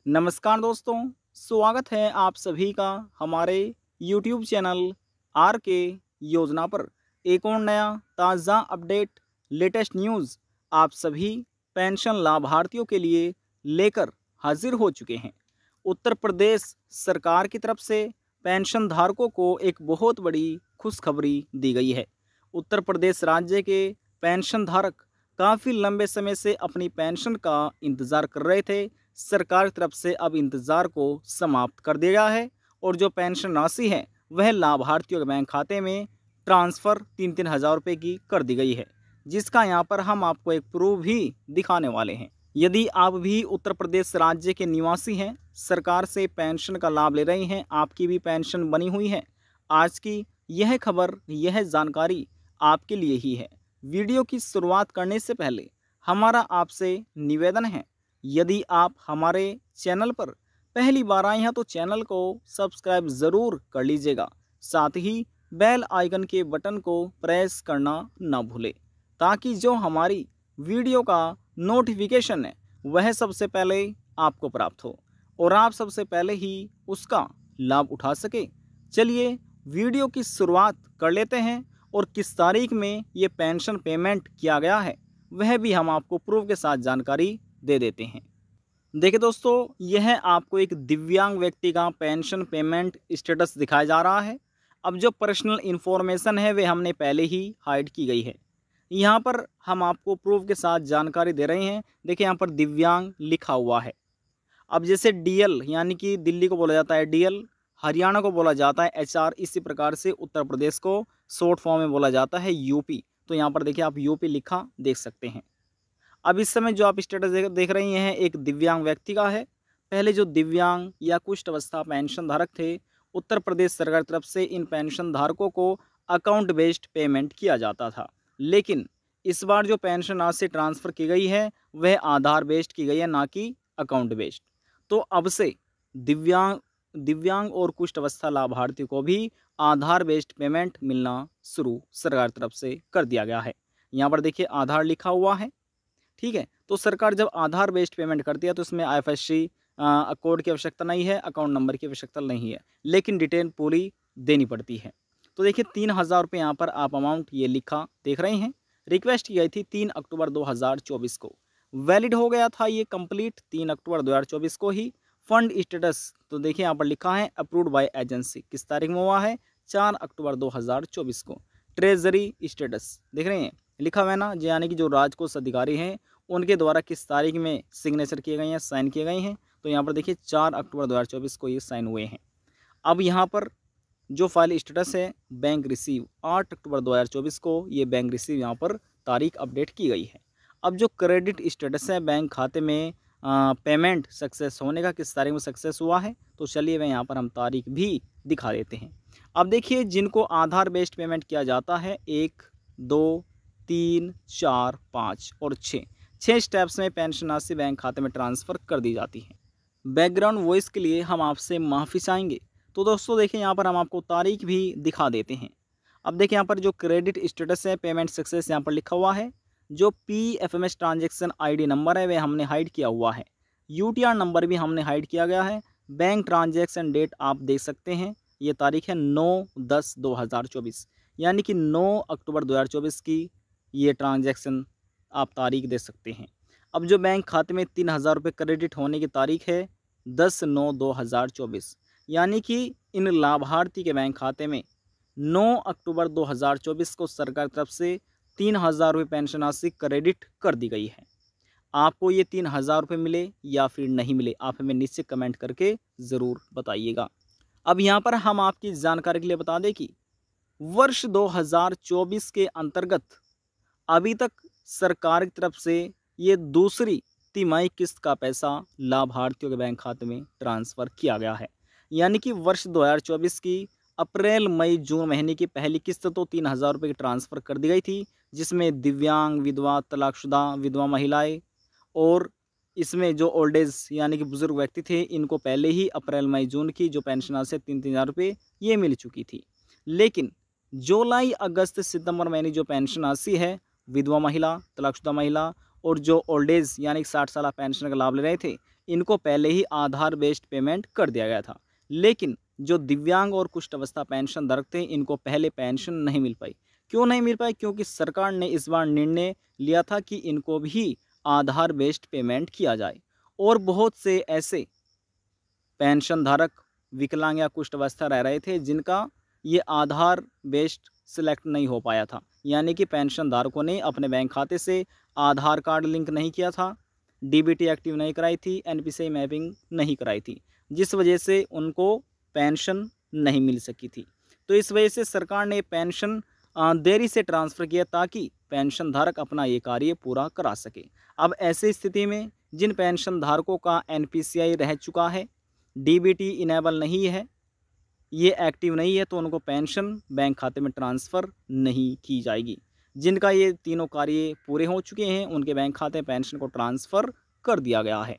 नमस्कार दोस्तों, स्वागत है आप सभी का हमारे YouTube चैनल आर के योजना पर। एक और नया ताज़ा अपडेट, लेटेस्ट न्यूज़ आप सभी पेंशन लाभार्थियों के लिए लेकर हाजिर हो चुके हैं। उत्तर प्रदेश सरकार की तरफ से पेंशन धारकों को एक बहुत बड़ी खुशखबरी दी गई है। उत्तर प्रदेश राज्य के पेंशन धारक काफ़ी लंबे समय से अपनी पेंशन का इंतज़ार कर रहे थे। सरकार की तरफ से अब इंतज़ार को समाप्त कर दिया गया है और जो पेंशन राशि है वह लाभार्थियों के बैंक खाते में ट्रांसफ़र 3-3 हज़ार रुपये की कर दी गई है, जिसका यहाँ पर हम आपको एक प्रूफ भी दिखाने वाले हैं। यदि आप भी उत्तर प्रदेश राज्य के निवासी हैं, सरकार से पेंशन का लाभ ले रहे हैं, आपकी भी पेंशन बनी हुई है, आज की यह खबर, यह जानकारी आपके लिए ही है। वीडियो की शुरुआत करने से पहले हमारा आपसे निवेदन है, यदि आप हमारे चैनल पर पहली बार आए हैं तो चैनल को सब्सक्राइब ज़रूर कर लीजिएगा। साथ ही बेल आइकन के बटन को प्रेस करना ना भूलें, ताकि जो हमारी वीडियो का नोटिफिकेशन है वह सबसे पहले आपको प्राप्त हो और आप सबसे पहले ही उसका लाभ उठा सके। चलिए वीडियो की शुरुआत कर लेते हैं और किस तारीख में ये पेंशन पेमेंट किया गया है वह भी हम आपको प्रूफ के साथ जानकारी दे देते हैं। देखिए दोस्तों, यह आपको एक दिव्यांग व्यक्ति का पेंशन पेमेंट स्टेटस दिखाया जा रहा है। अब जो पर्सनल इन्फॉर्मेशन है वे हमने पहले ही हाइड की गई है। यहाँ पर हम आपको प्रूफ के साथ जानकारी दे रहे हैं। देखिए यहाँ पर दिव्यांग लिखा हुआ है। अब जैसे डीएल यानी कि दिल्ली को बोला जाता है डीएल, हरियाणा को बोला जाता है एचआर, इसी प्रकार से उत्तर प्रदेश को शॉर्ट फॉर्म में बोला जाता है यूपी। तो यहाँ पर देखिए आप यूपी लिखा देख सकते हैं। अब इस समय जो आप स्टेटस देख रही हैं एक दिव्यांग व्यक्ति का है। पहले जो दिव्यांग या कुष्ठ अवस्था पेंशन धारक थे, उत्तर प्रदेश सरकार की तरफ से इन पेंशन धारकों को अकाउंट बेस्ड पेमेंट किया जाता था, लेकिन इस बार जो पेंशन राशि ट्रांसफ़र की गई है वह आधार बेस्ड की गई है, ना कि अकाउंट बेस्ड। तो अब से दिव्यांग और कुष्ठ अवस्था लाभार्थी को भी आधार बेस्ड पेमेंट मिलना शुरू सरकार की तरफ से कर दिया गया है। यहाँ पर देखिए आधार लिखा हुआ है, ठीक है। तो सरकार जब आधार बेस्ड पेमेंट करती है तो इसमें आईएफएससी कोड की आवश्यकता नहीं है, अकाउंट नंबर की आवश्यकता नहीं है, लेकिन डिटेल पूरी देनी पड़ती है। तो देखिए 3,000 रुपये यहाँ पर आप अमाउंट ये लिखा देख रहे हैं। रिक्वेस्ट की गई थी 3 अक्टूबर 2024 को, वैलिड हो गया था ये कंप्लीट 3 अक्टूबर 2024 को ही। फंड स्टेटस तो देखिए यहाँ पर लिखा है अप्रूव्ड बाय एजेंसी, किस तारीख में हुआ है 4 अक्टूबर 2024 को। ट्रेजरी स्टेटस देख रहे हैं लिखा हुआ है ना, यानी कि जो राजकोष अधिकारी हैं उनके द्वारा किस तारीख में सिग्नेचर किए गए हैं, साइन किए गए हैं। तो यहाँ पर देखिए 4 अक्टूबर 2024 को ये साइन हुए हैं। अब यहाँ पर जो फाइल स्टेटस है बैंक रिसीव 8 अक्टूबर 2024 को ये बैंक रिसीव यहाँ पर तारीख अपडेट की गई है। अब जो क्रेडिट स्टेटस है बैंक खाते में पेमेंट सक्सेस होने का किस तारीख में सक्सेस हुआ है, तो चलिए वह यहाँ पर हम तारीख भी दिखा देते हैं। अब देखिए जिनको आधार बेस्ड पेमेंट किया जाता है 1, 2, 3, 4, 5 और 6 स्टेप्स में पेंशन राशि बैंक खाते में ट्रांसफ़र कर दी जाती है। बैकग्राउंड वॉइस के लिए हम आपसे माफ़ी चाहेंगे। तो दोस्तों देखिए यहाँ पर हम आपको तारीख भी दिखा देते हैं। अब देखिए यहाँ पर जो क्रेडिट स्टेटस है पेमेंट सक्सेस यहाँ पर लिखा हुआ है। जो PFMS ट्रांजैक्शन ID नंबर है वह हमने हाइड किया हुआ है। UTR नंबर भी हमने हाइड किया गया है। बैंक ट्रांजैक्शन डेट आप देख सकते हैं, ये तारीख है 9/10/2024, यानी कि 9 अक्टूबर 2024 की ये ट्रांजैक्शन आप तारीख दे सकते हैं। अब जो बैंक खाते में 3,000 रुपये क्रेडिट होने की तारीख है 10/9/2024, यानी कि इन लाभार्थी के बैंक खाते में 9 अक्टूबर 2024 को सरकार की तरफ से 3,000 रुपये पेंशन राशि क्रेडिट कर दी गई है। आपको ये 3,000 रुपये मिले या फिर नहीं मिले, आप हमें नीचे कमेंट करके ज़रूर बताइएगा। अब यहाँ पर हम आपकी जानकारी के लिए बता दें कि वर्ष 2024 के अंतर्गत अभी तक सरकार की तरफ से ये दूसरी तिमाही किस्त का पैसा लाभार्थियों के बैंक खाते में ट्रांसफ़र किया गया है। यानी कि वर्ष 2024 की अप्रैल मई जून महीने की पहली किस्त तो 3,000 रुपये की ट्रांसफ़र कर दी गई थी, जिसमें दिव्यांग, विधवा, तलाकशुदा विधवा महिलाएं और इसमें जो ओल्ड एज यानी कि बुजुर्ग व्यक्ति थे, इनको पहले ही अप्रैल मई जून की जो पेंशन राशि 3-3 हज़ार रुपये ये मिल चुकी थी। लेकिन जुलाई अगस्त सितंबर महीने जो पेंशन राशि है विधवा महिला, तलाकशुदा महिला और जो ओल्ड एज यानी 60 साल पेंशन का लाभ ले रहे थे, इनको पहले ही आधार बेस्ड पेमेंट कर दिया गया था। लेकिन जो दिव्यांग और कुष्ठ अवस्था पेंशन धारक थे, इनको पहले पेंशन नहीं मिल पाई। क्यों नहीं मिल पाई? क्योंकि सरकार ने इस बार निर्णय लिया था कि इनको भी आधार बेस्ड पेमेंट किया जाए। और बहुत से ऐसे पेंशन धारक विकलांग या कुष्ठ अवस्था रह रहे थे जिनका ये आधार बेस्ड सिलेक्ट नहीं हो पाया था, यानी कि पेंशन धारकों ने अपने बैंक खाते से आधार कार्ड लिंक नहीं किया था, डीबीटी एक्टिव नहीं कराई थी, एनपीसीआई मैपिंग नहीं कराई थी, जिस वजह से उनको पेंशन नहीं मिल सकी थी। तो इस वजह से सरकार ने पेंशन देरी से ट्रांसफ़र किया ताकि पेंशन धारक अपना ये कार्य पूरा करा सके। अब ऐसी स्थिति में जिन पेंशन धारकों का एनपीसीआई रह चुका है, डीबीटी इनेबल नहीं है, ये एक्टिव नहीं है, तो उनको पेंशन बैंक खाते में ट्रांसफ़र नहीं की जाएगी। जिनका ये तीनों कार्य पूरे हो चुके हैं, उनके बैंक खाते पेंशन को ट्रांसफ़र कर दिया गया है।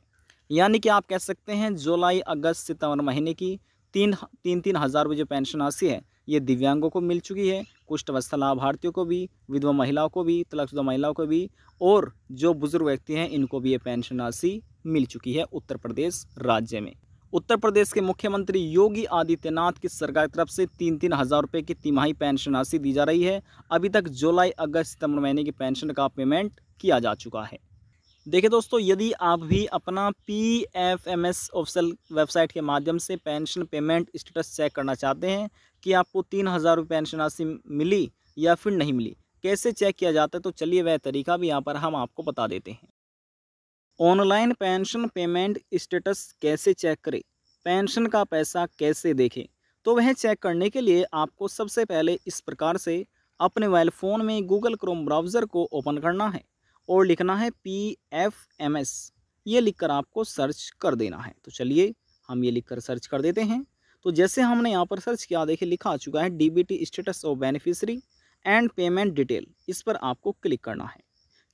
यानी कि आप कह सकते हैं जुलाई, अगस्त, सितंबर महीने की तीन हज़ार रुपये जो पेंशन राशि है, ये दिव्यांगों को मिल चुकी है, कुष्ठ अवस्था लाभार्थियों को भी, विधवा महिलाओं को भी, तलाकशुदा महिलाओं को भी, और जो बुजुर्ग व्यक्ति हैं इनको भी ये पेंशन राशि मिल चुकी है उत्तर प्रदेश राज्य में। उत्तर प्रदेश के मुख्यमंत्री योगी आदित्यनाथ की सरकार की तरफ से 3-3 हज़ार रुपये की तिमाही पेंशन राशि दी जा रही है। अभी तक जुलाई, अगस्त, सितंबर महीने की पेंशन का पेमेंट किया जा चुका है। देखिए दोस्तों, यदि आप भी अपना PFMS ऑफिशियल वेबसाइट के माध्यम से पेंशन पेमेंट स्टेटस चेक करना चाहते हैं कि आपको 3,000 रुपये पेंशन राशि मिली या फिर नहीं मिली, कैसे चेक किया जाता है, तो चलिए वह तरीका भी यहाँ पर हम आपको बता देते हैं। ऑनलाइन पेंशन पेमेंट स्टेटस कैसे चेक करें, पेंशन का पैसा कैसे देखें, तो वह चेक करने के लिए आपको सबसे पहले इस प्रकार से अपने मोबाइल फ़ोन में गूगल क्रोम ब्राउज़र को ओपन करना है और लिखना है PFMS। ये लिखकर आपको सर्च कर देना है। तो चलिए हम ये लिखकर सर्च कर देते हैं। तो जैसे हमने यहाँ पर सर्च किया, देखिए लिखा आ चुका है DBT status of beneficiary and payment detail. इस पर आपको क्लिक करना है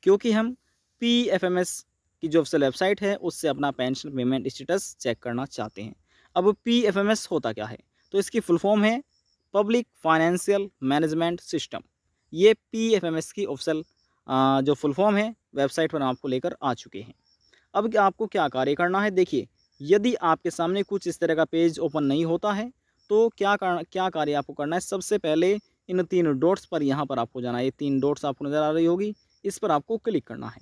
क्योंकि हम PFMS की जो ऑफिशियल वेबसाइट है उससे अपना पेंशन पेमेंट स्टेटस चेक करना चाहते हैं। अब PFMS होता क्या है, तो इसकी फुल फॉर्म है पब्लिक फाइनेंशियल मैनेजमेंट सिस्टम। ये PFMS की ऑफिशियल जो फुल फॉर्म है वेबसाइट पर आपको लेकर आ चुके हैं। अब आपको क्या कार्य करना है, देखिए यदि आपके सामने कुछ इस तरह का पेज ओपन नहीं होता है तो क्या कार्य आपको करना है। सबसे पहले इन 3 डॉट्स पर यहाँ पर आपको जाना है। ये 3 डॉट्स आपको नज़र आ रही होगी, इस पर आपको क्लिक करना है।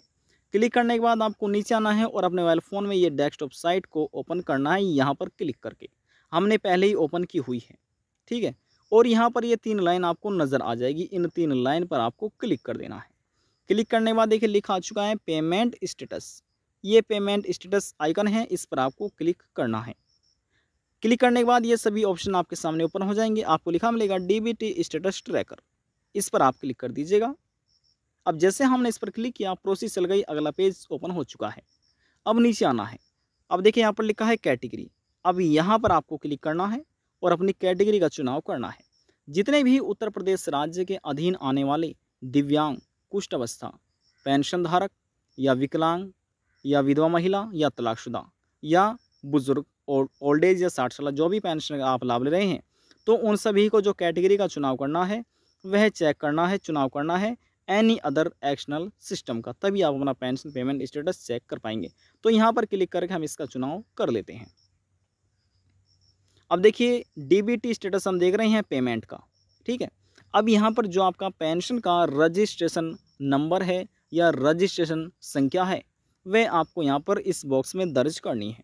क्लिक करने के बाद आपको नीचे आना है और अपने मोबाइल फ़ोन में ये डेस्कटॉप साइट को ओपन करना है। यहाँ पर क्लिक करके हमने पहले ही ओपन की हुई है, ठीक है। और यहाँ पर ये 3 लाइन आपको नज़र आ जाएगी, इन 3 लाइन पर आपको क्लिक कर देना है। क्लिक करने के बाद देखिए लिखा आ चुका है पेमेंट स्टेटस। ये पेमेंट स्टेटस आइकन है, इस पर आपको क्लिक करना है। क्लिक करने के बाद ये सभी ऑप्शन आपके सामने ओपन हो जाएंगे। आपको लिखा मिलेगा DBT स्टेटस ट्रैकर, इस पर आप क्लिक कर दीजिएगा। अब जैसे हमने इस पर क्लिक किया, प्रोसेस चल गई, अगला पेज ओपन हो चुका है। अब नीचे आना है। अब देखिए यहाँ पर लिखा है कैटेगरी। अब यहाँ पर आपको क्लिक करना है और अपनी कैटेगरी का चुनाव करना है। जितने भी उत्तर प्रदेश राज्य के अधीन आने वाले दिव्यांग, कुष्ठ अवस्था, पेंशन धारक या विकलांग या विधवा महिला या तलाकशुदा या बुजुर्ग और ओल्ड एज या 60 साल जो भी पेंशन आप लाभ ले रहे हैं, तो उन सभी को जो कैटेगरी का चुनाव करना है वह चेक करना है, चुनाव करना है एनी अदर एक्शनल सिस्टम का, तभी आप अपना पेंशन पेमेंट स्टेटस चेक कर पाएंगे। तो यहाँ पर क्लिक करके हम इसका चुनाव कर लेते हैं। अब देखिए DBT स्टेटस हम देख रहे हैं पेमेंट का, ठीक है। अब यहाँ पर जो आपका पेंशन का रजिस्ट्रेशन नंबर है या रजिस्ट्रेशन संख्या है वह आपको यहाँ पर इस बॉक्स में दर्ज करनी है।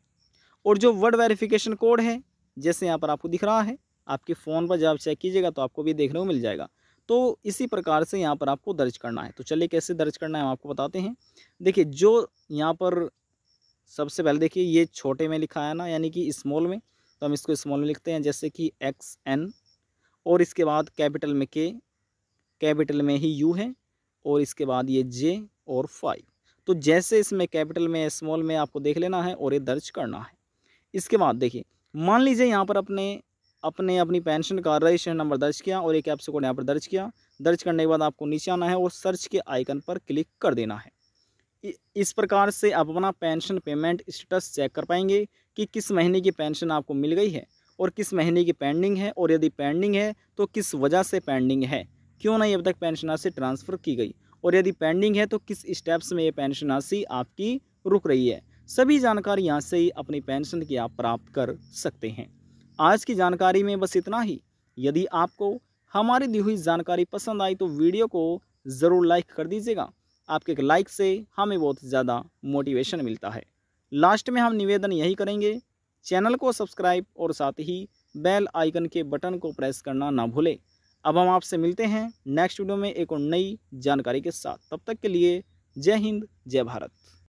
और जो वर्ड वेरिफिकेशन कोड है, जैसे यहाँ पर आपको दिख रहा है, आपके फ़ोन पर जब आप चेक कीजिएगा तो आपको भी देखने को मिल जाएगा। तो इसी प्रकार से यहाँ पर आपको दर्ज करना है। तो चलिए कैसे दर्ज करना है हम आपको बताते हैं। देखिए जो यहाँ पर सबसे पहले देखिए ये छोटे में लिखा है ना, यानी कि स्मॉल में, तो हम इसको स्मॉल में लिखते हैं जैसे कि XN, और इसके बाद कैपिटल में K, कैपिटल में ही U है, और इसके बाद ये J और 5। तो जैसे इसमें कैपिटल में स्मॉल में आपको देख लेना है और ये दर्ज करना है। इसके बाद देखिए मान लीजिए यहाँ पर अपनी पेंशन का रजिस्ट्रेशन नंबर दर्ज किया और एक कैप्चा कोड यहाँ पर दर्ज किया। दर्ज करने के बाद आपको नीचे आना है और सर्च के आइकन पर क्लिक कर देना है। इस प्रकार से आप अपना पेंशन पेमेंट स्टेटस चेक कर पाएंगे कि किस महीने की पेंशन आपको मिल गई है और किस महीने की पेंडिंग है, और यदि पेंडिंग है तो किस वजह से पेंडिंग है, क्यों नहीं अब तक पेंशन राशि ट्रांसफ़र की गई। और यदि पेंडिंग है तो किस स्टेप्स में ये पेंशन राशि आपकी रुक रही है। सभी जानकारी यहाँ से ही अपनी पेंशन की आप प्राप्त कर सकते हैं। आज की जानकारी में बस इतना ही। यदि आपको हमारी दी हुई जानकारी पसंद आई तो वीडियो को ज़रूर लाइक कर दीजिएगा। आपके एक लाइक से हमें बहुत ज़्यादा मोटिवेशन मिलता है। लास्ट में हम निवेदन यही करेंगे, चैनल को सब्सक्राइब और साथ ही बेल आइकन के बटन को प्रेस करना ना भूलें। अब हम आपसे मिलते हैं नेक्स्ट वीडियो में एक और नई जानकारी के साथ। तब तक के लिए जय हिंद, जय भारत।